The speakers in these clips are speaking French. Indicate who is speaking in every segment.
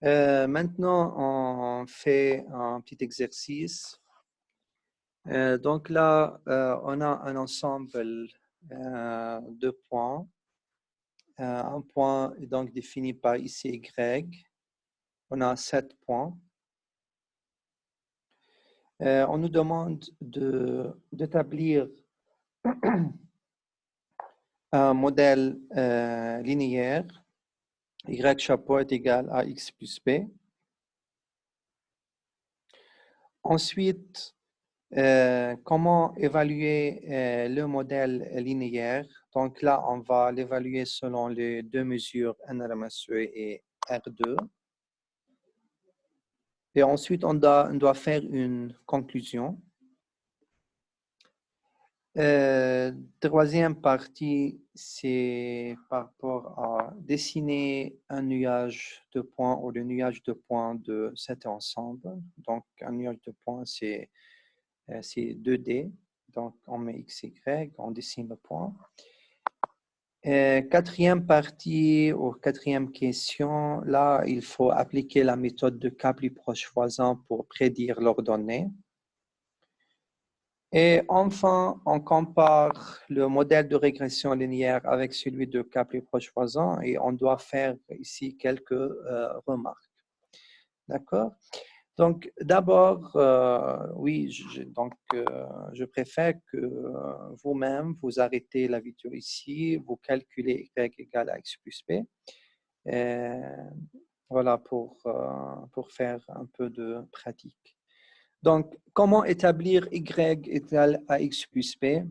Speaker 1: Maintenant, on fait un petit exercice. Donc là, on a un ensemble de points. Un point est donc défini par ici Y. On a 7 points. On nous demande d'établir un modèle linéaire. Y chapeau est égal à X plus B. Ensuite, comment évaluer le modèle linéaire? Donc là, on va l'évaluer selon les deux mesures NRMSE et R2. Et ensuite, on doit faire une conclusion. Troisième partie, c'est par rapport à dessiner un nuage de points ou le nuage de points de cet ensemble. Donc, un nuage de points, c'est 2D. Donc, on met X, Y, on dessine le point. Quatrième partie ou quatrième question, là, il faut appliquer la méthode de cas plus proche voisin pour prédire l'ordonnée. Et enfin, on compare le modèle de régression linéaire avec celui de cas plus proche voisin et on doit faire ici quelques remarques. D'accord? Donc, d'abord, oui, je préfère que vous-même, vous arrêtez la vidéo ici, vous calculez y égale à x plus b. Voilà, pour faire un peu de pratique. Donc, comment établir y égale à x plus b?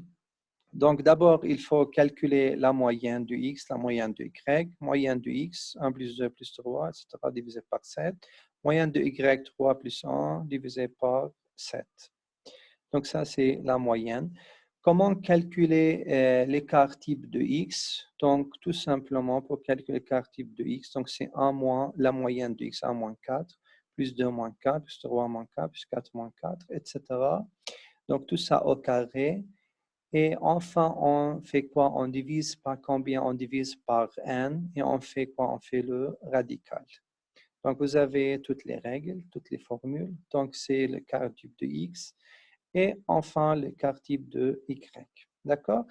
Speaker 1: Donc, d'abord, il faut calculer la moyenne de x, la moyenne de y, moyenne de x, 1 plus 2 plus 3, etc., divisé par 7. Moyenne de y, 3 plus 1, divisé par 7. Donc, ça, c'est la moyenne. Comment calculer l'écart type de x? Donc, tout simplement, pour calculer l'écart type de x, donc c'est 1 moins la moyenne de x, 1 moins 4, plus 2 moins 4, plus 3 moins 4, plus 4 moins 4, etc. Donc, tout ça au carré. Et enfin, on fait quoi? On divise par combien? On divise par n. Et on fait quoi? On fait le radical. Donc, vous avez toutes les règles, toutes les formules. Donc, c'est le quart type de x. Et enfin, le quart type de y. D'accord?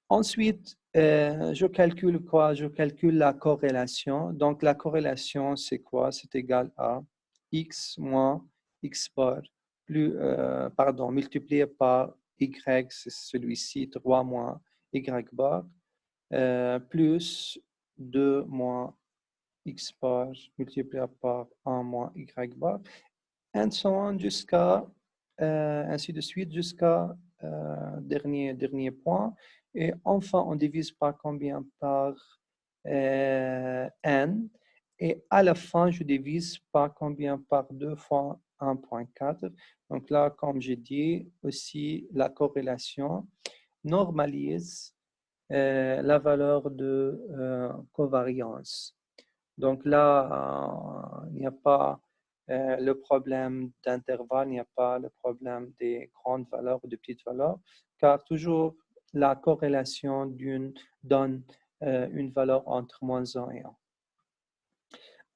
Speaker 1: Ensuite, je calcule quoi? Je calcule la corrélation. Donc, la corrélation, c'est quoi? C'est égal à x moins x bar, multiplié par y, c'est celui-ci, 3 moins y bar, plus 2 moins x bar multiplié par 1 moins y bar, and so on jusqu'à, ainsi de suite, jusqu'à dernier point. Et enfin, on divise par combien? Par n. Et à la fin, je divise par combien? Par 2 fois 1,4. Donc là, comme j'ai dit, aussi la corrélation normalise la valeur de covariance. Donc là, il n'y a pas le problème d'intervalle, il n'y a pas le problème des grandes valeurs ou des petites valeurs, car toujours la corrélation donne une valeur entre moins 1 et 1.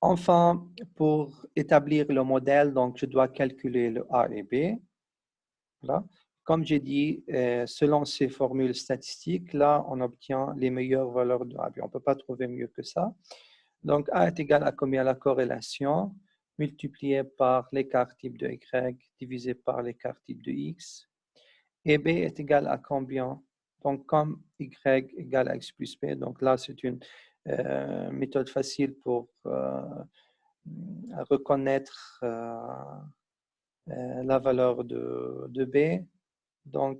Speaker 1: Enfin, pour établir le modèle, donc je dois calculer le A et B. Voilà. Comme j'ai dit, selon ces formules statistiques, là, on obtient les meilleures valeurs de A. On ne peut pas trouver mieux que ça. Donc, A est égal à combien? La corrélation multipliée par l'écart type de Y divisé par l'écart type de X. Et B est égal à combien? Donc, comme Y égale à X plus B, donc là, c'est une méthode facile pour reconnaître la valeur de B. Donc,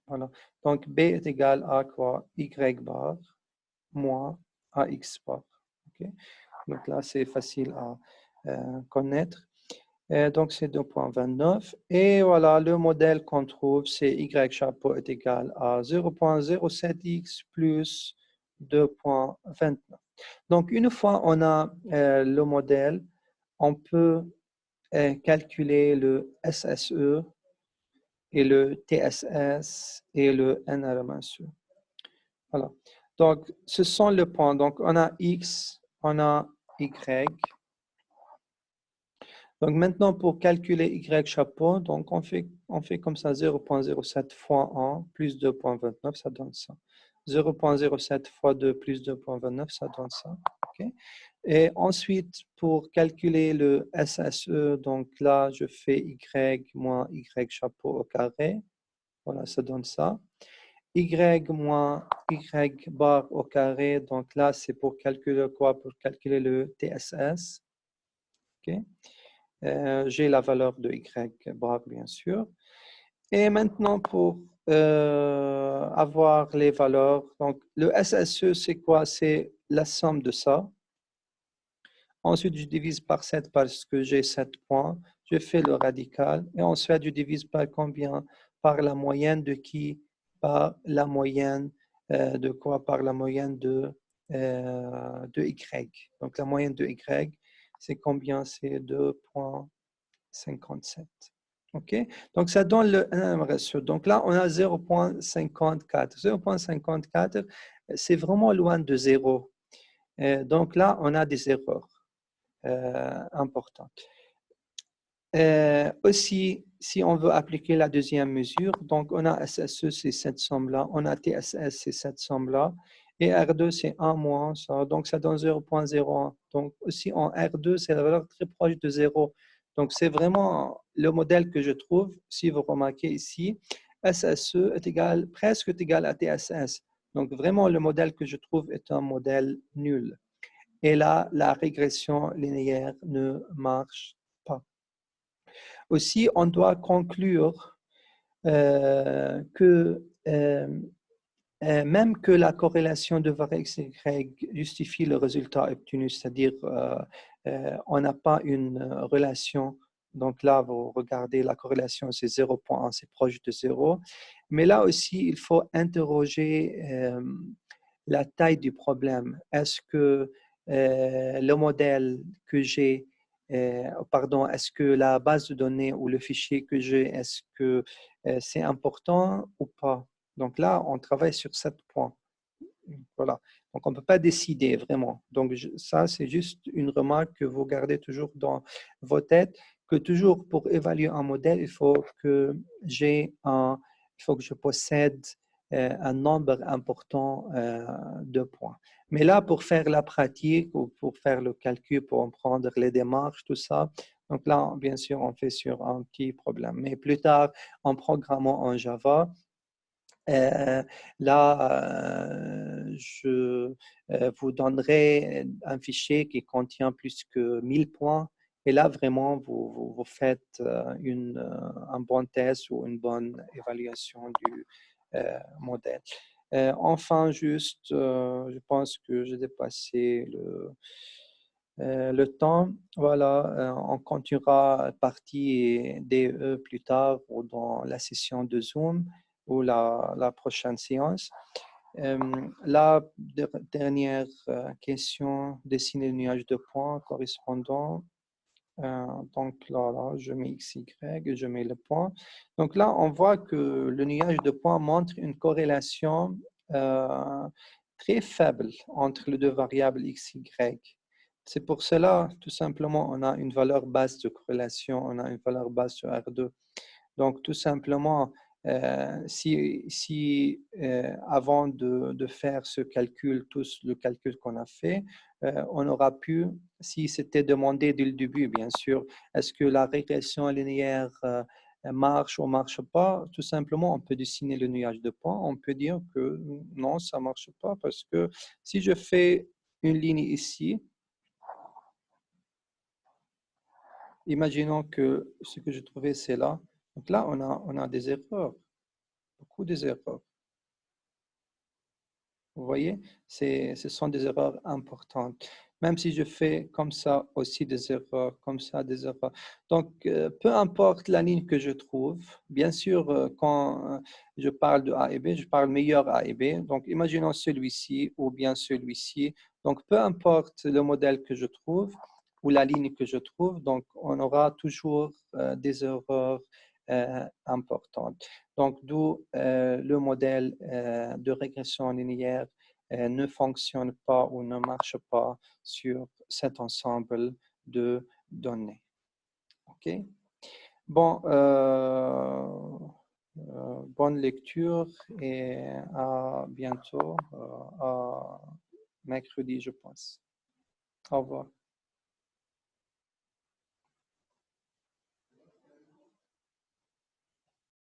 Speaker 1: voilà. Donc, B est égal à quoi? Y bar moins AX bar. Okay? Donc là, c'est facile à connaître. Donc, c'est 2,29. Et voilà, le modèle qu'on trouve, c'est Y chapeau est égal à 0,07x plus 2,29. Donc, une fois on a le modèle, on peut calculer le SSE et le TSS et le NRMSE. Voilà. Donc, ce sont les points. Donc, on a X, on a Y. Donc maintenant, pour calculer Y chapeau, donc on fait comme ça 0,07 fois 1 plus 2,29, ça donne ça. 0,07 fois 2 plus 2,29, ça donne ça. Okay. Et ensuite, pour calculer le SSE, donc là, je fais Y moins Y chapeau au carré. Voilà, ça donne ça. Y moins Y bar au carré, donc là, c'est pour calculer quoi? Pour calculer le TSS. Okay. J'ai la valeur de Y bar, bien sûr. Et maintenant, pour avoir les valeurs, donc le SSE, c'est quoi? C'est la somme de ça. Ensuite, je divise par 7 parce que j'ai 7 points. Je fais le radical. Et ensuite, je divise par combien? Par la moyenne de qui? Par la moyenne de quoi? Par la moyenne de Y. Donc, la moyenne de Y, c'est combien? C'est 2,57. OK? Donc, ça donne le ratio. Donc, là, on a 0,54. 0,54, c'est vraiment loin de 0. Donc, là, on a des erreurs importantes. Aussi, si on veut appliquer la deuxième mesure, donc on a SSE, c'est cette somme-là, on a TSS, c'est cette somme-là, et R2, c'est 1 moins ça, donc ça donne 0,01. Donc aussi en R2, c'est la valeur très proche de 0. Donc c'est vraiment le modèle que je trouve, si vous remarquez ici, SSE est égal, presque égal à TSS. Donc vraiment, le modèle que je trouve est un modèle nul. Et là, la régression linéaire ne marche pas. Aussi, on doit conclure que même que la corrélation de variables Y justifie le résultat obtenu, c'est-à-dire on n'a pas une relation. Donc là, vous regardez la corrélation, c'est 0,1, c'est proche de 0. Mais là aussi, il faut interroger la taille du problème. Est-ce que le modèle que j'ai, est-ce que la base de données ou le fichier que j'ai, est-ce que c'est important ou pas? Donc là, on travaille sur 7 points. Voilà. Donc on ne peut pas décider vraiment. Donc ça, c'est juste une remarque que vous gardez toujours dans vos têtes, que toujours pour évaluer un modèle, il faut que je possède un nombre important de points. Mais là, pour faire la pratique ou pour faire le calcul, pour prendre les démarches, tout ça, donc là, bien sûr, on fait sur un petit problème. Mais plus tard, en programmant en Java, là, je vous donnerai un fichier qui contient plus que 1000 points. Et là, vraiment, vous faites un bon test ou une bonne évaluation du modèle. Enfin, juste, je pense que j'ai dépassé le temps. Voilà, on continuera partie DE plus tard ou dans la session de Zoom ou la prochaine séance. La dernière question, dessiner le nuage de points correspondant. Donc là, je mets XY et je mets le point. Donc là, on voit que le nuage de points montre une corrélation très faible entre les deux variables XY. C'est pour cela, tout simplement, on a une valeur basse de corrélation, on a une valeur basse sur R2. Donc, tout simplement, si avant de faire ce calcul, le calcul qu'on a fait, on aura pu, si c'était demandé dès le début, bien sûr, est-ce que la régression linéaire marche ou ne marche pas, tout simplement, on peut dessiner le nuage de points. On peut dire que non, ça ne marche pas parce que si je fais une ligne ici, imaginons que ce que je trouvais, c'est là. Donc là, on a des erreurs, beaucoup des erreurs. Vous voyez, ce sont des erreurs importantes. Même si je fais comme ça aussi des erreurs, comme ça des erreurs. Donc, peu importe la ligne que je trouve, bien sûr, quand je parle de A et B, je parle meilleur A et B. Donc, imaginons celui-ci ou bien celui-ci. Donc, peu importe le modèle que je trouve ou la ligne que je trouve, donc on aura toujours des erreurs importantes. Donc, d'où le modèle de régression linéaire ne fonctionne pas ou ne marche pas sur cet ensemble de données. OK? Bon, bonne lecture et à bientôt, à mercredi, je pense. Au revoir.